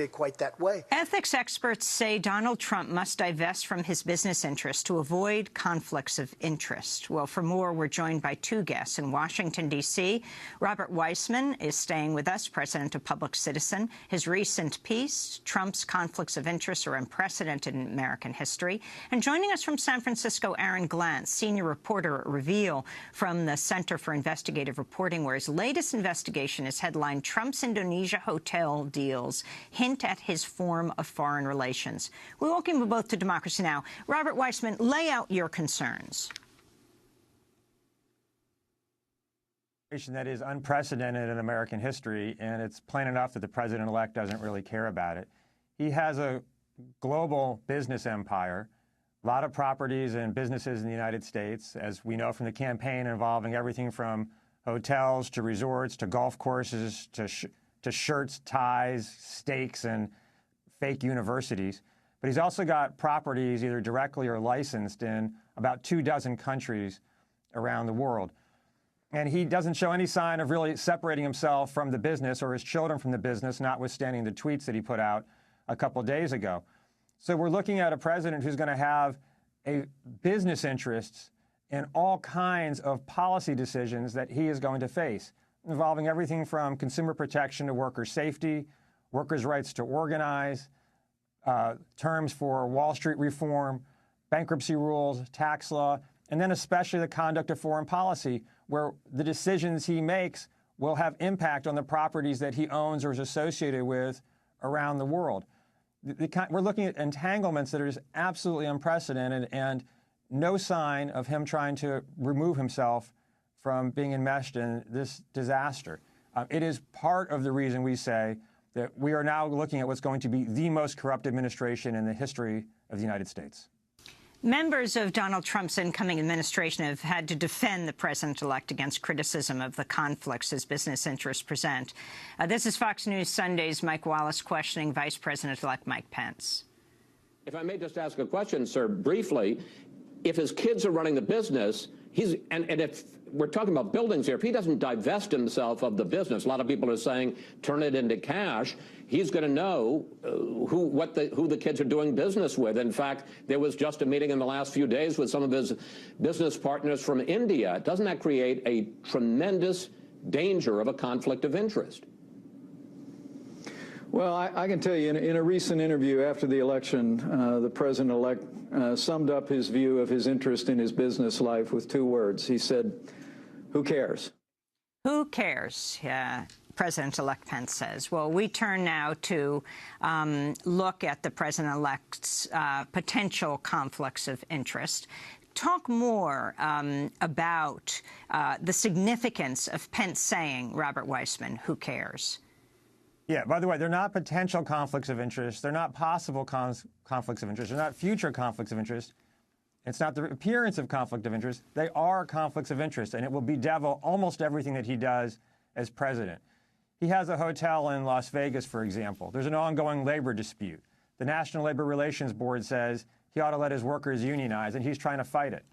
it quite that way. Ethics experts say Donald Trump must divest from his business interests to avoid conflicts of interest. Well, for more, we're joined by two guests in Washington, D.C. Robert Weissman is staying with us, president of Public Citizen. His recent piece, Trump's Conflicts of Interest Are Unprecedented in American History. And joining us from San Francisco, Aaron Glantz, senior reporter at Reveal from the Center for Investigative Reporting, where his latest investigation is headlined Trump's Indonesia hotel deals hint at his form of foreign relations. We welcome you both to Democracy Now! Robert Weissman, lay out your concerns. That is unprecedented in American history, and it's plain enough that the president-elect doesn't really care about it. He has a global business empire, a lot of properties and businesses in the United States, as we know from the campaign, involving everything from hotels to resorts to golf courses to shirts, ties, steaks, and fake universities. But he's also got properties either directly or licensed in about 24 countries around the world. And he doesn't show any sign of really separating himself from the business or his children from the business, notwithstanding the tweets that he put out a couple days ago. So we're looking at a president who's going to have a business interests in all kinds of policy decisions that he is going to face, involving everything from consumer protection to worker safety, workers' rights to organize, terms for Wall Street reform, bankruptcy rules, tax law, and then especially the conduct of foreign policy, where the decisions he makes will have impact on the properties that he owns or is associated with around the world. We're looking at entanglements that are just absolutely unprecedented, and no sign of him trying to remove himself from being enmeshed in this disaster. It is part of the reason we say that we are now looking at what's going to be the most corrupt administration in the history of the United States. Members of Donald Trump's incoming administration have had to defend the president-elect against criticism of the conflicts his business interests present. This is Fox News Sunday's Mike Wallace questioning Vice President-elect Mike Pence. If I may just ask a question, sir, briefly, if his kids are running the business, and if we're talking about buildings here, if he doesn't divest himself of the business, a lot of people are saying turn it into cash, he's going to know who the kids are doing business with. In fact, there was just a meeting in the last few days with some of his business partners from India. Doesn't that create a tremendous danger of a conflict of interest? Well, I can tell you, in a recent interview after the election, the president-elect summed up his view of his interest in his business life with two words. He said, "Who cares?" Who cares? President-elect Pence says. Well, we turn now to look at the president-elect's potential conflicts of interest. Talk more about the significance of Pence saying, Robert Weissman, who cares? Yeah, by the way, they're not potential conflicts of interest. They're not possible conflicts of interest. They're not future conflicts of interest. It's not the appearance of conflict of interest. They are conflicts of interest, and it will bedevil almost everything that he does as president. He has a hotel in Las Vegas, for example. There's an ongoing labor dispute. The National Labor Relations Board says he ought to let his workers unionize, and he's trying to fight it.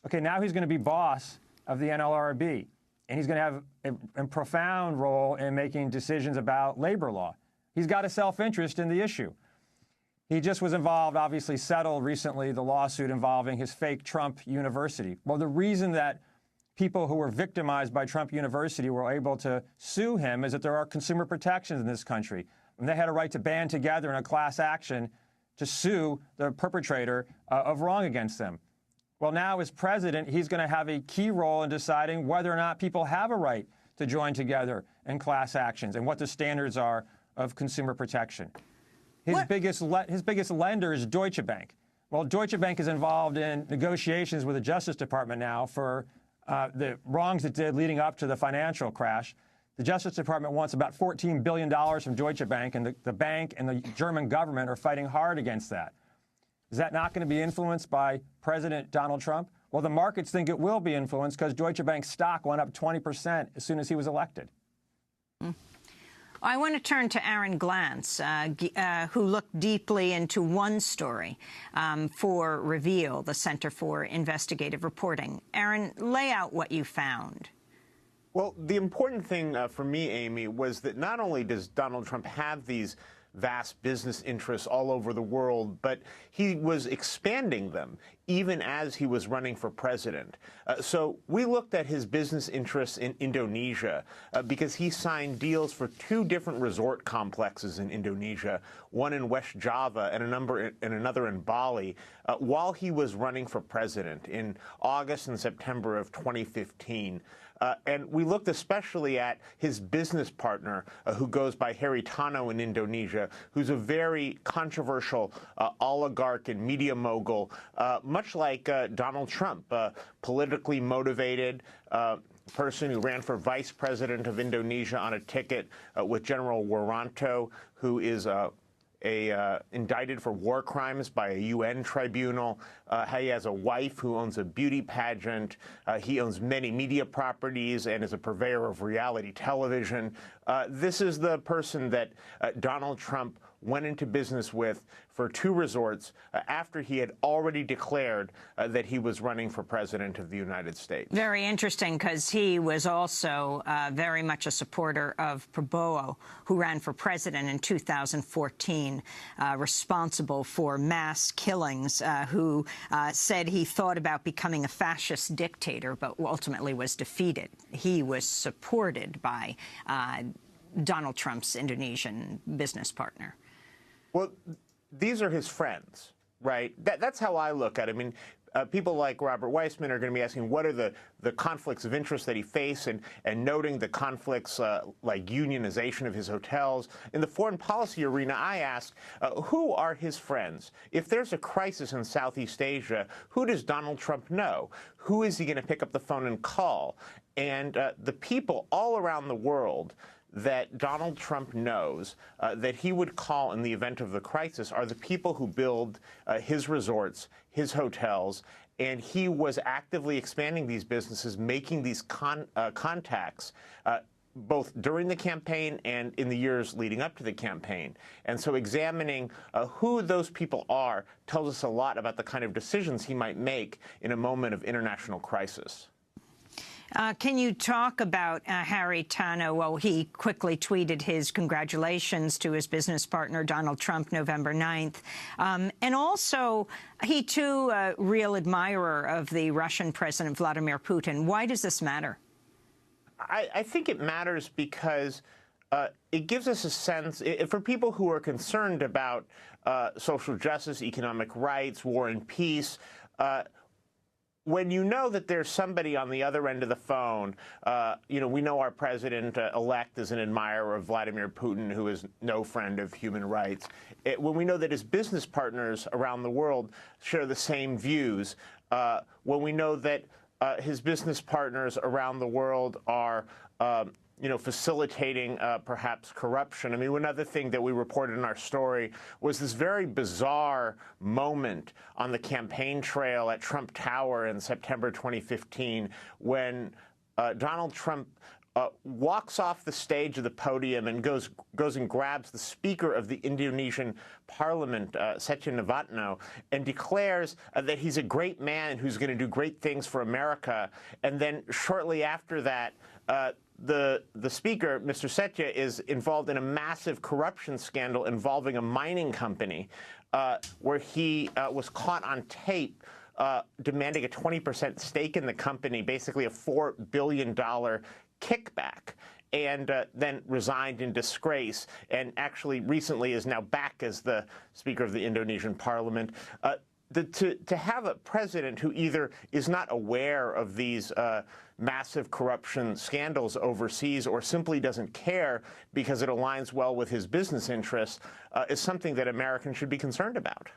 Okay, now he's going to be boss of the NLRB. And he's going to have a profound role in making decisions about labor law. He's got a self-interest in the issue. He just was involved, obviously settled recently, the lawsuit involving his fake Trump University. Well, the reason that people who were victimized by Trump University were able to sue him is that there are consumer protections in this country. And they had a right to band together in a class action to sue the perpetrator of wrong against them. Well, now as president, he's going to have a key role in deciding whether or not people have a right to join together in class actions and what the standards are of consumer protection. His biggest lender is Deutsche Bank. Well, Deutsche Bank is involved in negotiations with the Justice Department now for the wrongs it did leading up to the financial crash. The Justice Department wants about $14 billion from Deutsche Bank, and the bank and the German government are fighting hard against that. Is that not going to be influenced by President Donald Trump? Well, the markets think it will be influenced because Deutsche Bank's stock went up 20% as soon as he was elected. I want to turn to Aaron Glantz, who looked deeply into one story for Reveal, the Center for Investigative Reporting. Aaron, lay out what you found. Well, the important thing for me, Amy, was that not only does Donald Trump have these vast business interests all over the world, but he was expanding them even as he was running for president. So we looked at his business interests in Indonesia because he signed deals for 2 different resort complexes in Indonesia, one in West Java and another in Bali, while he was running for president in August and September of 2015. And we looked especially at his business partner, who goes by Haritano in Indonesia, who's a very controversial oligarch and media mogul, much like Donald Trump, a politically motivated person who ran for vice president of Indonesia on a ticket with General Wiranto, who is indicted for war crimes by a UN tribunal. He has a wife who owns a beauty pageant. He owns many media properties and is a purveyor of reality television. This is the person that Donald Trump went into business with for 2 resorts after he had already declared that he was running for president of the United States. Very interesting, because he was also very much a supporter of Prabowo, who ran for president in 2014, responsible for mass killings, who said he thought about becoming a fascist dictator, but ultimately was defeated. He was supported by Donald Trump's Indonesian business partner. Well, these are his friends, right? That's how I look at it. I mean, people like Robert Weissman are going to be asking what are the conflicts of interest that he faced, and noting the conflicts like unionization of his hotels. In the foreign policy arena, I ask, who are his friends? If there's a crisis in Southeast Asia, who does Donald Trump know? Who is he going to pick up the phone and call? And the people all around the world that Donald Trump knows that he would call in the event of the crisis are the people who build his resorts, his hotels, and he was actively expanding these businesses, making these contacts both during the campaign and in the years leading up to the campaign. And so examining who those people are tells us a lot about the kind of decisions he might make in a moment of international crisis. Can you talk about Haritano? Well, he quickly tweeted his congratulations to his business partner, Donald Trump, November 9th. And also, he, too, a real admirer of the Russian President Vladimir Putin. Why does this matter? I think it matters because it gives us a sense, for people who are concerned about social justice, economic rights, war and peace, when you know that there's somebody on the other end of the phone, we know our president-elect is an admirer of Vladimir Putin, who is no friend of human rights. When we know that his business partners around the world share the same views, when we know that his business partners around the world are facilitating perhaps corruption. I mean, another thing that we reported in our story was this very bizarre moment on the campaign trail at Trump Tower in September 2015 when Donald Trump walks off the stage of the podium and goes and grabs the Speaker of the Indonesian Parliament, Setya Novanto, and declares that he's a great man who's going to do great things for America. And then shortly after that, the Speaker, Mr. Setya, is involved in a massive corruption scandal involving a mining company where he was caught on tape demanding a 20% stake in the company, basically a $4 billion kickback, and then resigned in disgrace, and actually recently is now back as the Speaker of the Indonesian Parliament. To have a president who either is not aware of these massive corruption scandals overseas or simply doesn't care because it aligns well with his business interests is something that Americans should be concerned about.